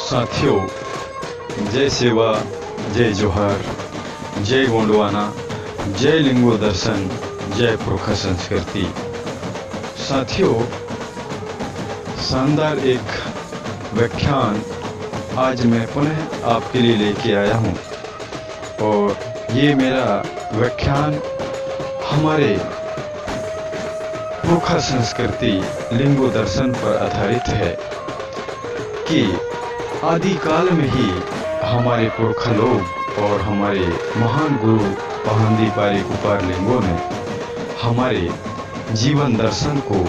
साथियों, जय सेवा, जय जोहार, जय गोंडवाना, जय लिंगो दर्शन, जय पुरखा संस्कृति। साथियों, शानदार एक व्याख्यान आज मैं पुनः आपके लिए लेके आया हूँ और ये मेरा व्याख्यान हमारे पुरखा संस्कृति लिंगो दर्शन पर आधारित है कि आदिकाल में ही हमारे पुरखा लोग और हमारे महान गुरु पहांदी पारी कुपार लिंगों ने हमारे जीवन दर्शन को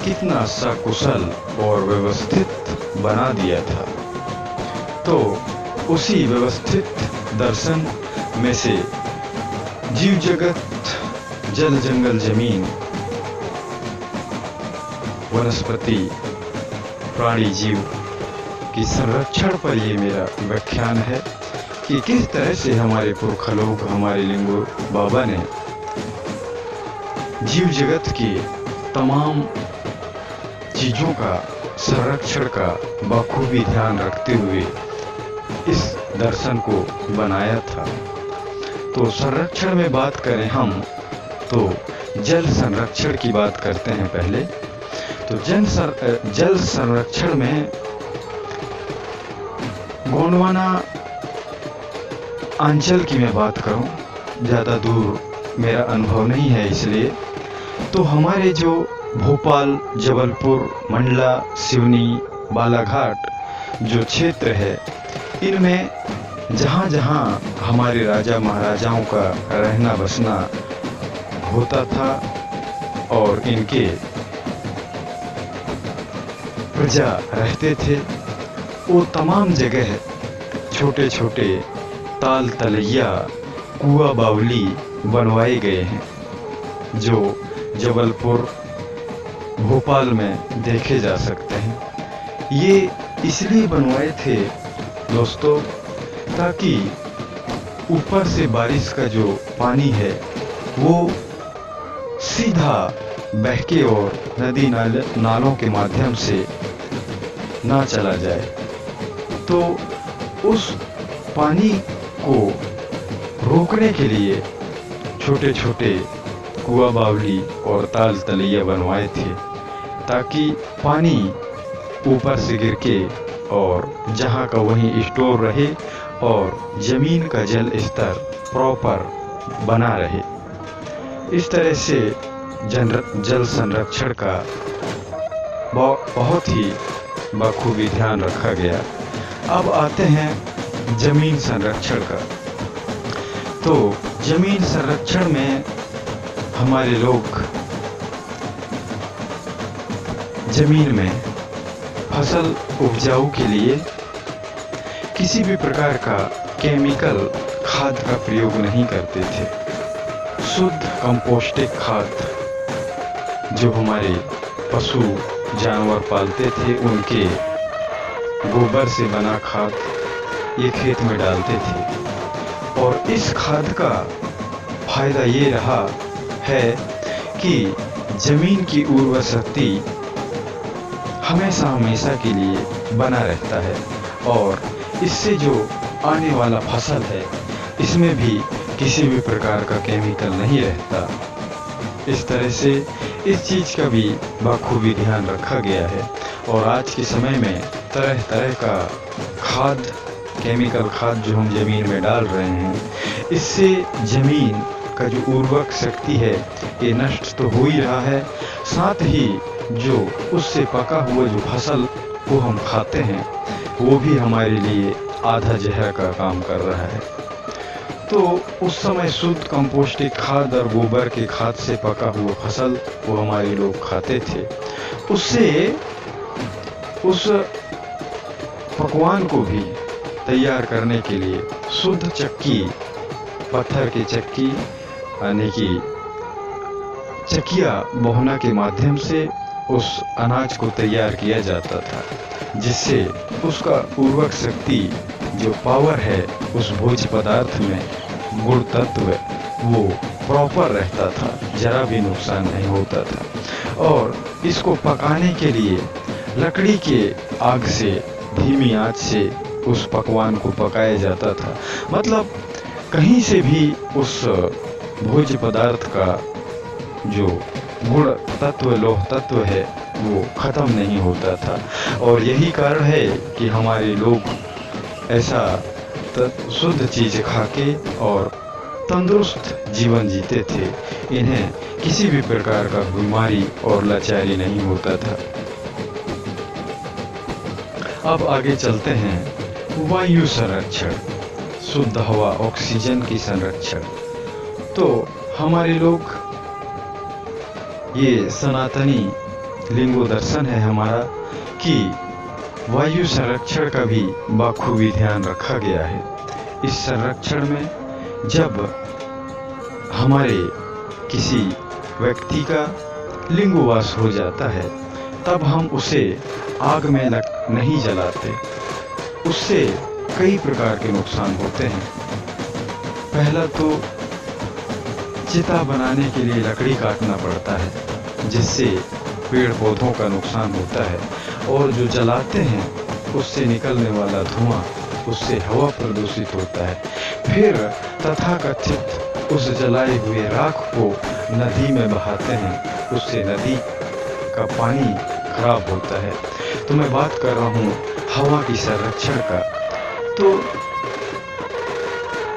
कितना सकुशल और व्यवस्थित बना दिया था। तो उसी व्यवस्थित दर्शन में से जीव जगत, जल जंगल जमीन, वनस्पति, प्राणी जीव की संरक्षण पर ये मेरा व्याख्यान है कि किस तरह से हमारे पुरखा लोग, हमारे लिंगो बाबा ने जीव जगत के तमाम चीजों का संरक्षण का बखूबी ध्यान रखते हुए इस दर्शन को बनाया था। तो संरक्षण में बात करें हम तो जल संरक्षण की बात करते हैं पहले। तो जल संरक्षण में गोंडवाना अंचल की मैं बात करूं, ज़्यादा दूर मेरा अनुभव नहीं है, इसलिए तो हमारे जो भोपाल, जबलपुर, मंडला, सिवनी, बालाघाट जो क्षेत्र है, इनमें जहाँ जहाँ हमारे राजा महाराजाओं का रहना बसना होता था और इनके प्रजा रहते थे, वो तमाम जगह छोटे छोटे ताल तलैया, कुआ बावली बनवाए गए हैं, जो जबलपुर, भोपाल में देखे जा सकते हैं। ये इसलिए बनवाए थे दोस्तों ताकि ऊपर से बारिश का जो पानी है वो सीधा बहके और नदी नालों के माध्यम से ना चला जाए। तो उस पानी को रोकने के लिए छोटे छोटे कुआ बावली और ताल तलैया बनवाए थे ताकि पानी ऊपर से गिर के और जहाँ का वहीं स्टोर रहे और जमीन का जल स्तर प्रॉपर बना रहे। इस तरह से जल संरक्षण का बहुत ही बखूबी ध्यान रखा गया। अब आते हैं जमीन संरक्षण का। तो जमीन संरक्षण में हमारे लोग जमीन में फसल उपजाऊ के लिए किसी भी प्रकार का केमिकल खाद का प्रयोग नहीं करते थे। शुद्ध कंपोस्टिक खाद जो हमारे पशु जानवर पालते थे उनके गोबर से बना खाद ये खेत में डालते थे और इस खाद का फायदा ये रहा है कि जमीन की उर्वर शक्ति हमेशा हमेशा के लिए बना रहता है और इससे जो आने वाला फसल है इसमें भी किसी भी प्रकार का केमिकल नहीं रहता। इस तरह से इस चीज़ का भी बखूबी ध्यान रखा गया है और आज के समय में तरह तरह का खाद, केमिकल खाद जो हम ज़मीन में डाल रहे हैं, इससे ज़मीन का जो उर्वरक शक्ति है ये नष्ट तो हो ही रहा है, साथ ही जो उससे पका हुआ जो फसल को हम खाते हैं वो भी हमारे लिए आधा जहर का काम कर रहा है। तो उस समय शुद्ध कंपोस्टिक खाद और गोबर के खाद से पका हुआ फसल वो हमारे लोग खाते थे। उससे उस पकवान को भी तैयार करने के लिए शुद्ध चक्की, पत्थर की चक्की यानी कि चकिया बोहना के माध्यम से उस अनाज को तैयार किया जाता था, जिससे उसका उर्वरक शक्ति जो पावर है उस भोज्य पदार्थ में गुण तत्व वो प्रॉपर रहता था, जरा भी नुकसान नहीं होता था। और इसको पकाने के लिए लकड़ी के आग से धीमी आंच से उस पकवान को पकाया जाता था। मतलब कहीं से भी उस भोज्य पदार्थ का जो गुण तत्व, लोह तत्व है, वो खत्म नहीं होता था। और यही कारण है कि हमारे लोग ऐसा शुद्ध चीज खाके और तंदुरुस्त जीवन जीते थे। इन्हें किसी भी प्रकार का बीमारी और लाचारी नहीं होता था। अब आगे चलते हैं। वायु संरक्षण, शुद्ध हवा, ऑक्सीजन की संरक्षण। तो हमारे लोग, ये सनातनी लिंगो दर्शन है हमारा कि वायु संरक्षण का भी बखूबी ध्यान रखा गया है। इस संरक्षण में जब हमारे किसी व्यक्ति का लिंगोवास हो जाता है तब हम उसे आग में नहीं जलाते। उससे कई प्रकार के नुकसान होते हैं। पहला तो चिता बनाने के लिए लकड़ी काटना पड़ता है, जिससे पेड़ पौधों का नुकसान होता है। और जो जलाते हैं उससे निकलने वाला धुआं, उससे हवा प्रदूषित होता है। फिर तथाकथित उस जलाए हुए राख को नदी में बहाते हैं, उससे नदी का पानी खराब होता है। तो मैं बात कर रहा हूँ हवा की संरक्षण का। तो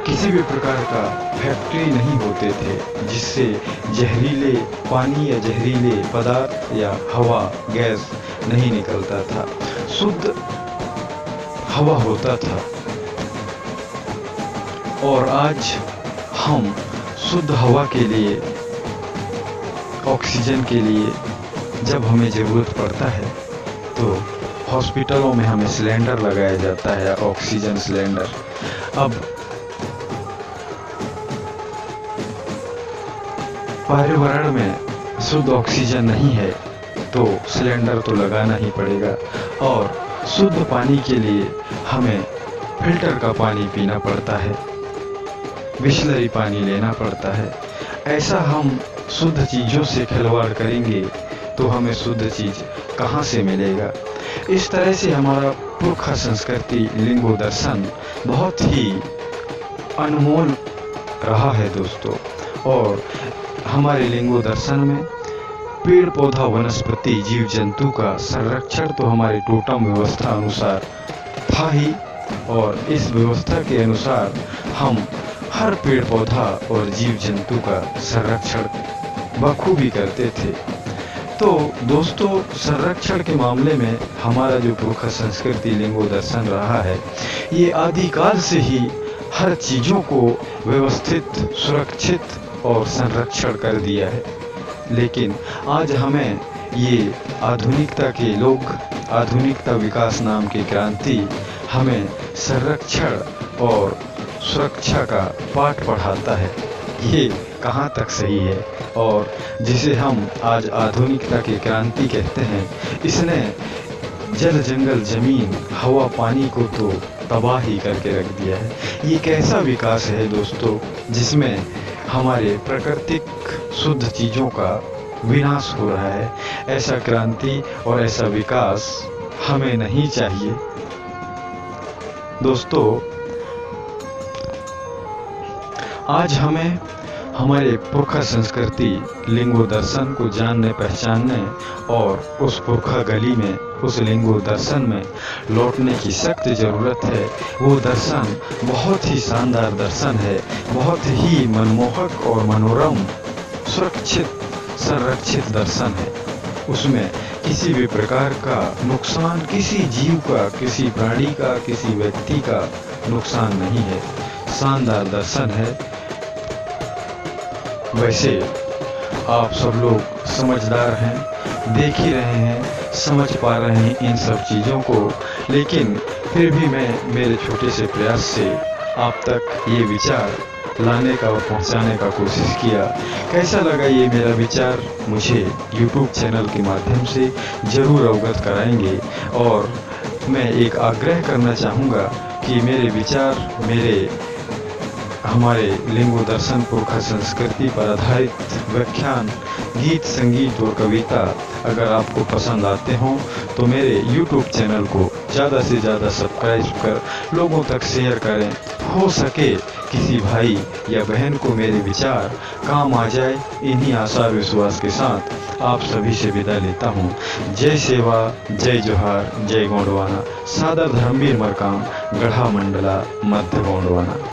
किसी भी प्रकार का फैक्ट्री नहीं होते थे जिससे जहरीले पानी या जहरीले पदार्थ या हवा, गैस नहीं निकलता था। शुद्ध हवा होता था। और आज हम शुद्ध हवा के लिए, ऑक्सीजन के लिए जब हमें ज़रूरत पड़ता है तो हॉस्पिटलों में हमें सिलेंडर लगाया जाता है, ऑक्सीजन सिलेंडर। अब पर्यावरण में शुद्ध ऑक्सीजन नहीं है तो सिलेंडर तो लगाना ही पड़ेगा। और शुद्ध पानी के लिए हमें फिल्टर का पानी पीना पड़ता है, बिसलरी पानी लेना पड़ता है। ऐसा हम शुद्ध चीज़ों से खिलवाड़ करेंगे तो हमें शुद्ध चीज़ कहाँ से मिलेगा। इस तरह से हमारा पुरखा संस्कृति लिंगो दर्शन बहुत ही अनमोल रहा है दोस्तों। और हमारे लिंगो दर्शन में पेड़ पौधा, वनस्पति, जीव जंतु का संरक्षण तो हमारे टोटम व्यवस्था अनुसार था ही। और इस व्यवस्था के अनुसार हम हर पेड़ पौधा और जीव जंतु का संरक्षण बखूबी करते थे। तो दोस्तों, संरक्षण के मामले में हमारा जो पुरखा संस्कृति लिंगो दर्शन रहा है, ये आदिकाल से ही हर चीज़ों को व्यवस्थित, सुरक्षित और संरक्षण कर दिया है। लेकिन आज हमें ये आधुनिकता के लोग, आधुनिकता विकास नाम की क्रांति हमें संरक्षण और सुरक्षा का पाठ पढ़ाता है। ये कहाँ तक सही है? और जिसे हम आज आधुनिकता की क्रांति कहते हैं, इसने जल, जंगल, जमीन, हवा, पानी को तो तबाह ही करके रख दिया है। ये कैसा विकास है दोस्तों, जिसमें हमारे प्राकृतिक शुद्ध चीज़ों का विनाश हो रहा है। ऐसा क्रांति और ऐसा विकास हमें नहीं चाहिए दोस्तों। आज हमें हमारे पुरखा संस्कृति लिंगो दर्शन को जानने, पहचानने और उस पुरखा गली में, उस लिंगो दर्शन में लौटने की सख्त ज़रूरत है। वो दर्शन बहुत ही शानदार दर्शन है, बहुत ही मनमोहक और मनोरम, सुरक्षित, संरक्षित दर्शन है। उसमें किसी भी प्रकार का नुकसान, किसी जीव का, किसी प्राणी का, किसी व्यक्ति का नुकसान नहीं है। शानदार दर्शन है। वैसे आप सब लोग समझदार हैं, देख ही रहे हैं, समझ पा रहे हैं इन सब चीज़ों को। लेकिन फिर भी मैं मेरे छोटे से प्रयास से आप तक ये विचार लाने का और पहुंचाने का कोशिश किया। कैसा लगा ये मेरा विचार, मुझे YouTube चैनल के माध्यम से ज़रूर अवगत कराएंगे। और मैं एक आग्रह करना चाहूँगा कि मेरे विचार, हमारे लिंगो दर्शन पुरखा संस्कृति पर आधारित व्याख्यान गीत, संगीत और कविता अगर आपको पसंद आते हों तो मेरे YouTube चैनल को ज़्यादा से ज़्यादा सब्सक्राइब कर लोगों तक शेयर करें। हो सके किसी भाई या बहन को मेरे विचार काम आ जाए। इन्हीं आशा विश्वास के साथ आप सभी से विदा लेता हूँ। जय सेवा, जय जोहार, जय गोंडवाना। सादर धर्मवीर मरकाम, गढ़ा मंडला, मध्य गोंडवाना।